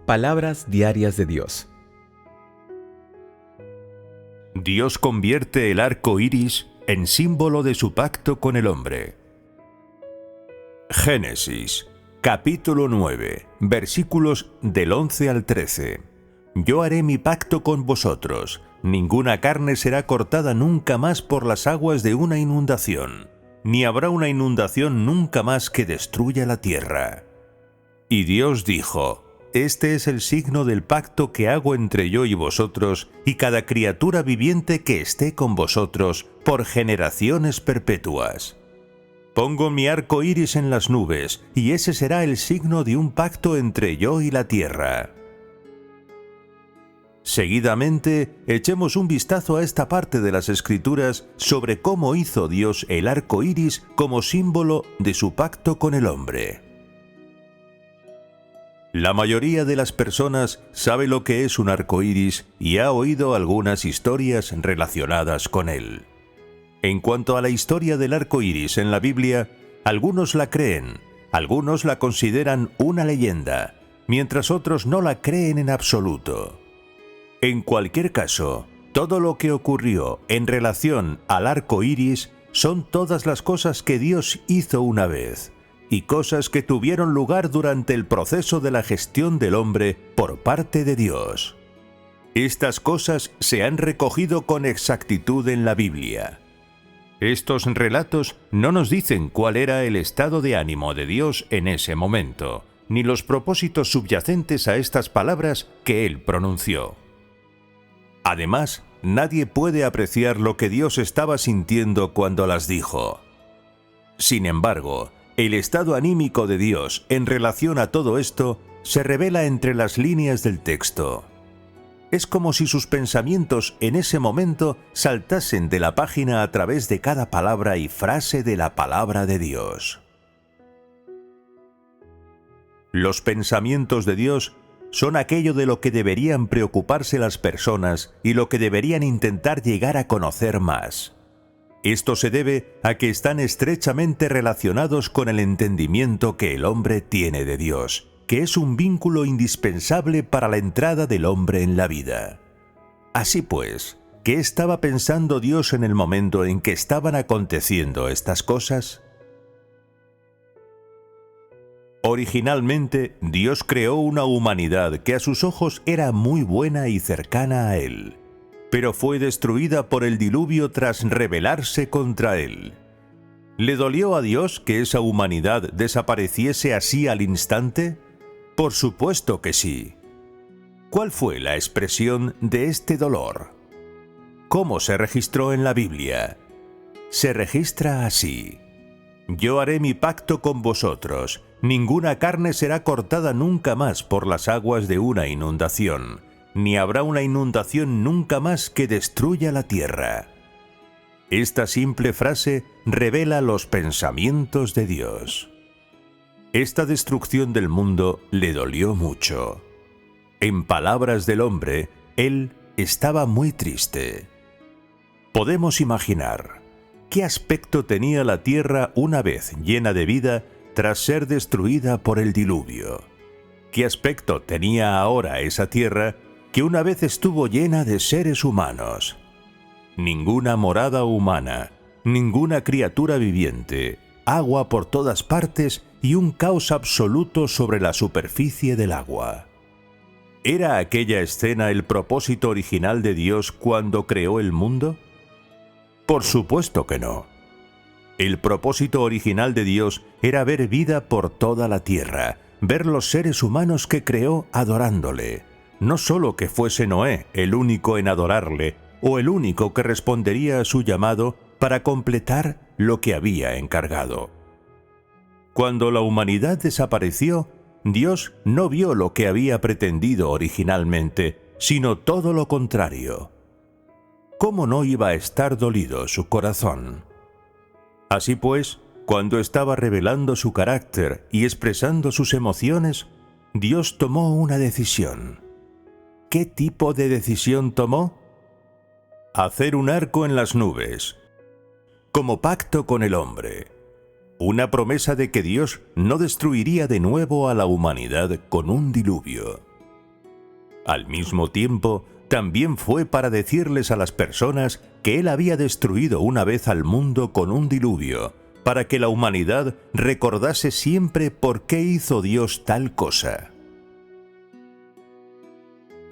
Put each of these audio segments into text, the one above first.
Palabras diarias de Dios. Dios convierte el arco iris en símbolo de su pacto con el hombre. Génesis, capítulo 9, versículos del 11 al 13. Yo haré mi pacto con vosotros, ninguna carne será cortada nunca más por las aguas de una inundación, ni habrá una inundación nunca más que destruya la tierra. Y Dios dijo: Este es el signo del pacto que hago entre yo y vosotros y cada criatura viviente que esté con vosotros por generaciones perpetuas. Pongo mi arco iris en las nubes, y ese será el signo de un pacto entre yo y la tierra. Seguidamente, echemos un vistazo a esta parte de las Escrituras sobre cómo hizo Dios el arco iris como símbolo de su pacto con el hombre. La mayoría de las personas sabe lo que es un arco iris y ha oído algunas historias relacionadas con él. En cuanto a la historia del arco iris en la Biblia, algunos la creen, algunos la consideran una leyenda, mientras otros no la creen en absoluto. En cualquier caso, todo lo que ocurrió en relación al arco iris son todas las cosas que Dios hizo una vez, y cosas que tuvieron lugar durante el proceso de la gestión del hombre por parte de Dios. Estas cosas se han recogido con exactitud en la Biblia. Estos relatos no nos dicen cuál era el estado de ánimo de Dios en ese momento, ni los propósitos subyacentes a estas palabras que Él pronunció. Además, nadie puede apreciar lo que Dios estaba sintiendo cuando las dijo. Sin embargo, el estado anímico de Dios en relación a todo esto se revela entre las líneas del texto. Es como si sus pensamientos en ese momento saltasen de la página a través de cada palabra y frase de la palabra de Dios. Los pensamientos de Dios son aquello de lo que deberían preocuparse las personas y lo que deberían intentar llegar a conocer más. Esto se debe a que están estrechamente relacionados con el entendimiento que el hombre tiene de Dios, que es un vínculo indispensable para la entrada del hombre en la vida. Así pues, ¿qué estaba pensando Dios en el momento en que estaban aconteciendo estas cosas? Originalmente, Dios creó una humanidad que a sus ojos era muy buena y cercana a Él, pero fue destruida por el diluvio tras rebelarse contra Él. ¿Le dolió a Dios que esa humanidad desapareciese así al instante? Por supuesto que sí. ¿Cuál fue la expresión de este dolor? ¿Cómo se registró en la Biblia? Se registra así: Yo haré mi pacto con vosotros, ninguna carne será cortada nunca más por las aguas de una inundación, ni habrá una inundación nunca más que destruya la tierra. Esta simple frase revela los pensamientos de Dios. Esta destrucción del mundo le dolió mucho. En palabras del hombre, él estaba muy triste. Podemos imaginar qué aspecto tenía la tierra una vez llena de vida tras ser destruida por el diluvio. ¿Qué aspecto tenía ahora esa tierra que una vez estuvo llena de seres humanos? Ninguna morada humana, ninguna criatura viviente, agua por todas partes y un caos absoluto sobre la superficie del agua. ¿Era aquella escena el propósito original de Dios cuando creó el mundo? Por supuesto que no. El propósito original de Dios era ver vida por toda la tierra, ver los seres humanos que creó adorándole. No solo que fuese Noé el único en adorarle, o el único que respondería a su llamado para completar lo que había encargado. Cuando la humanidad desapareció, Dios no vio lo que había pretendido originalmente, sino todo lo contrario. ¿Cómo no iba a estar dolido su corazón? Así pues, cuando estaba revelando su carácter y expresando sus emociones, Dios tomó una decisión. ¿Qué tipo de decisión tomó? Hacer un arco en las nubes, como pacto con el hombre. Una promesa de que Dios no destruiría de nuevo a la humanidad con un diluvio. Al mismo tiempo, también fue para decirles a las personas que Él había destruido una vez al mundo con un diluvio, para que la humanidad recordase siempre por qué hizo Dios tal cosa.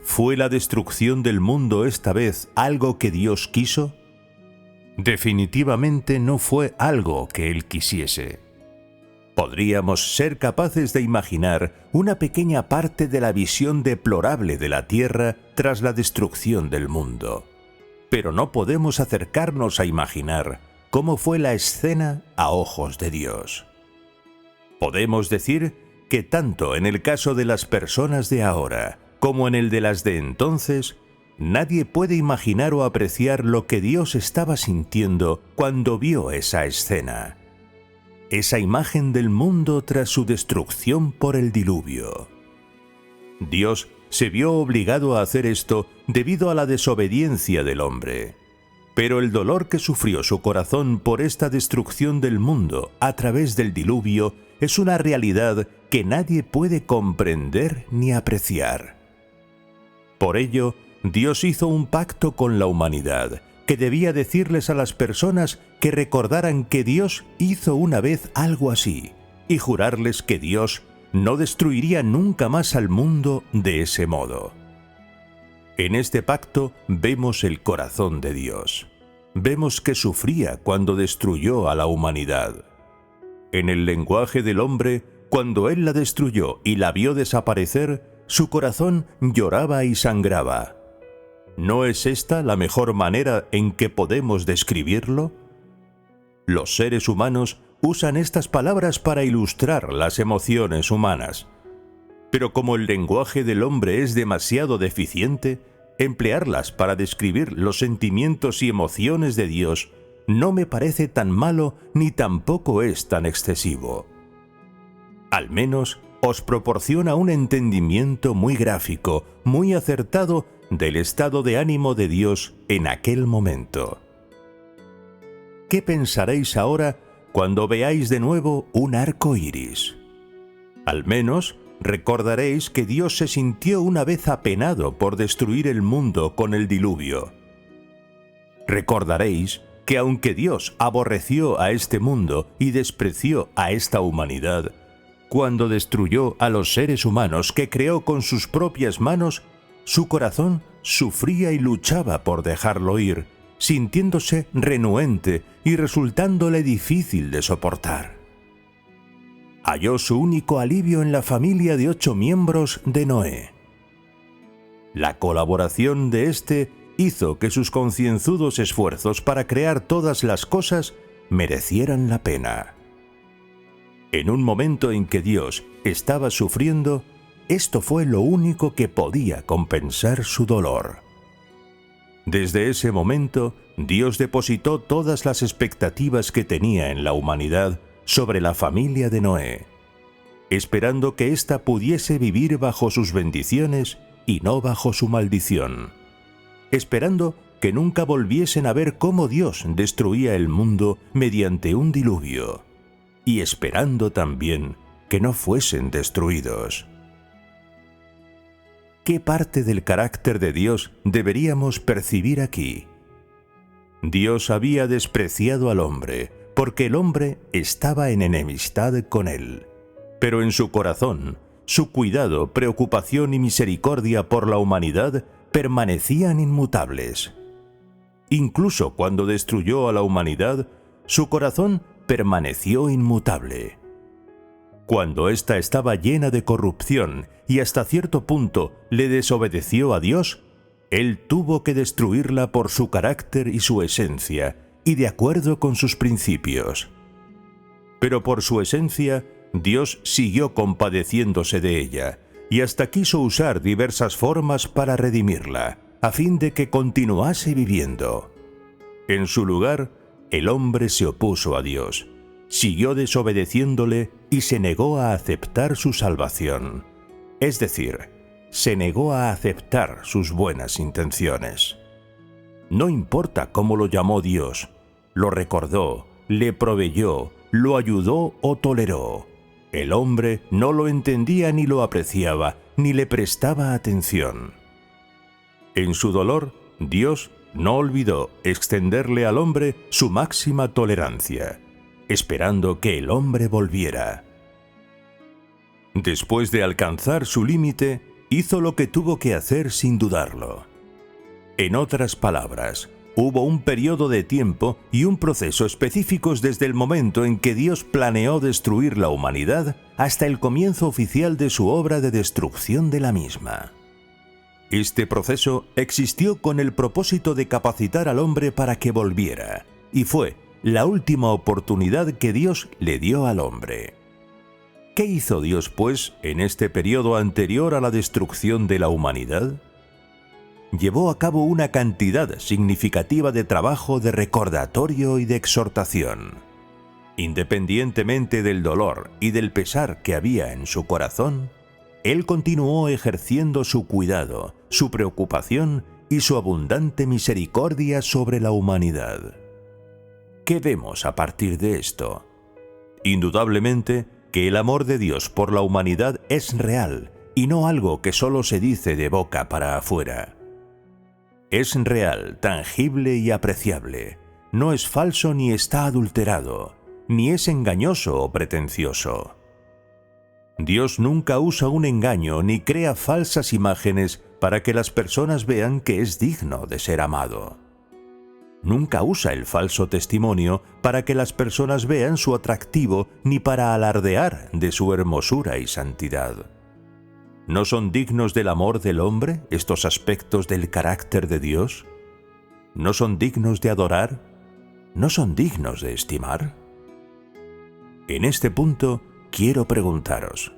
¿Fue la destrucción del mundo esta vez algo que Dios quiso? Definitivamente no fue algo que Él quisiese. Podríamos ser capaces de imaginar una pequeña parte de la visión deplorable de la tierra tras la destrucción del mundo, pero no podemos acercarnos a imaginar cómo fue la escena a ojos de Dios. Podemos decir que tanto en el caso de las personas de ahora como en el de las de entonces, nadie puede imaginar o apreciar lo que Dios estaba sintiendo cuando vio esa escena. Esa imagen del mundo tras su destrucción por el diluvio. Dios se vio obligado a hacer esto debido a la desobediencia del hombre. Pero el dolor que sufrió su corazón por esta destrucción del mundo a través del diluvio es una realidad que nadie puede comprender ni apreciar. Por ello, Dios hizo un pacto con la humanidad, que debía decirles a las personas que recordaran que Dios hizo una vez algo así, y jurarles que Dios no destruiría nunca más al mundo de ese modo. En este pacto vemos el corazón de Dios. Vemos que sufría cuando destruyó a la humanidad. En el lenguaje del hombre, cuando Él la destruyó y la vio desaparecer, su corazón lloraba y sangraba. ¿No es esta la mejor manera en que podemos describirlo? Los seres humanos usan estas palabras para ilustrar las emociones humanas. Pero como el lenguaje del hombre es demasiado deficiente, emplearlas para describir los sentimientos y emociones de Dios no me parece tan malo ni tampoco es tan excesivo. Al menos os proporciona un entendimiento muy gráfico, muy acertado del estado de ánimo de Dios en aquel momento. ¿Qué pensaréis ahora cuando veáis de nuevo un arco iris? Al menos recordaréis que Dios se sintió una vez apenado por destruir el mundo con el diluvio. Recordaréis que aunque Dios aborreció a este mundo y despreció a esta humanidad, cuando destruyó a los seres humanos que creó con sus propias manos, su corazón sufría y luchaba por dejarlo ir, sintiéndose renuente y resultándole difícil de soportar. Halló su único alivio en la familia de 8 miembros de Noé. La colaboración de éste hizo que sus concienzudos esfuerzos para crear todas las cosas merecieran la pena. En un momento en que Dios estaba sufriendo, esto fue lo único que podía compensar su dolor. Desde ese momento, Dios depositó todas las expectativas que tenía en la humanidad sobre la familia de Noé, esperando que ésta pudiese vivir bajo sus bendiciones y no bajo su maldición, esperando que nunca volviesen a ver cómo Dios destruía el mundo mediante un diluvio, y esperando también que no fuesen destruidos. ¿Qué parte del carácter de Dios deberíamos percibir aquí? Dios había despreciado al hombre, porque el hombre estaba en enemistad con él. Pero en su corazón, su cuidado, preocupación y misericordia por la humanidad permanecían inmutables. Incluso cuando destruyó a la humanidad, su corazón permaneció inmutable. Cuando ésta estaba llena de corrupción y hasta cierto punto le desobedeció a Dios, Él tuvo que destruirla por su carácter y su esencia, y de acuerdo con sus principios. Pero por su esencia, Dios siguió compadeciéndose de ella, y hasta quiso usar diversas formas para redimirla, a fin de que continuase viviendo. En su lugar, el hombre se opuso a Dios, siguió desobedeciéndole y se negó a aceptar su salvación. Es decir, se negó a aceptar sus buenas intenciones. No importa cómo lo llamó Dios, lo recordó, le proveyó, lo ayudó o toleró. El hombre no lo entendía ni lo apreciaba, ni le prestaba atención. En su dolor, Dios no olvidó extenderle al hombre su máxima tolerancia, esperando que el hombre volviera. Después de alcanzar su límite, hizo lo que tuvo que hacer sin dudarlo. En otras palabras, hubo un periodo de tiempo y un proceso específicos desde el momento en que Dios planeó destruir la humanidad hasta el comienzo oficial de su obra de destrucción de la misma. Este proceso existió con el propósito de capacitar al hombre para que volviera, y fue la última oportunidad que Dios le dio al hombre. ¿Qué hizo Dios, pues, en este periodo anterior a la destrucción de la humanidad? Llevó a cabo una cantidad significativa de trabajo de recordatorio y de exhortación. Independientemente del dolor y del pesar que había en su corazón, Él continuó ejerciendo su cuidado, su preocupación y su abundante misericordia sobre la humanidad. ¿Qué vemos a partir de esto? Indudablemente que el amor de Dios por la humanidad es real y no algo que solo se dice de boca para afuera. Es real, tangible y apreciable. No es falso ni está adulterado, ni es engañoso o pretencioso. Dios nunca usa un engaño ni crea falsas imágenes para que las personas vean que es digno de ser amado. Nunca usa el falso testimonio para que las personas vean su atractivo ni para alardear de su hermosura y santidad. ¿No son dignos del amor del hombre estos aspectos del carácter de Dios? ¿No son dignos de adorar? ¿No son dignos de estimar? En este punto, quiero preguntaros,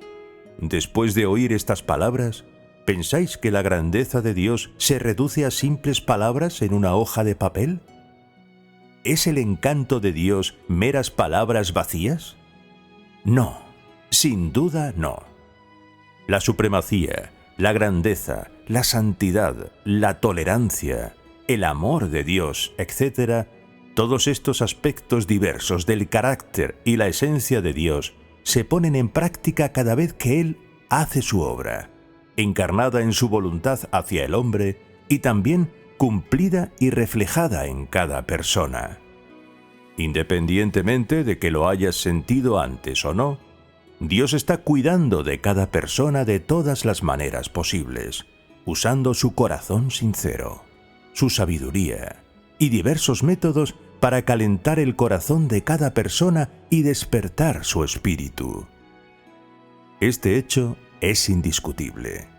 después de oír estas palabras, ¿pensáis que la grandeza de Dios se reduce a simples palabras en una hoja de papel? ¿Es el encanto de Dios meras palabras vacías? No, sin duda no. La supremacía, la grandeza, la santidad, la tolerancia, el amor de Dios, etc., todos estos aspectos diversos del carácter y la esencia de Dios se ponen en práctica cada vez que Él hace su obra, encarnada en su voluntad hacia el hombre y también cumplida y reflejada en cada persona. Independientemente de que lo hayas sentido antes o no, Dios está cuidando de cada persona de todas las maneras posibles, usando su corazón sincero, su sabiduría y diversos métodos para calentar el corazón de cada persona y despertar su espíritu. Este hecho es indiscutible.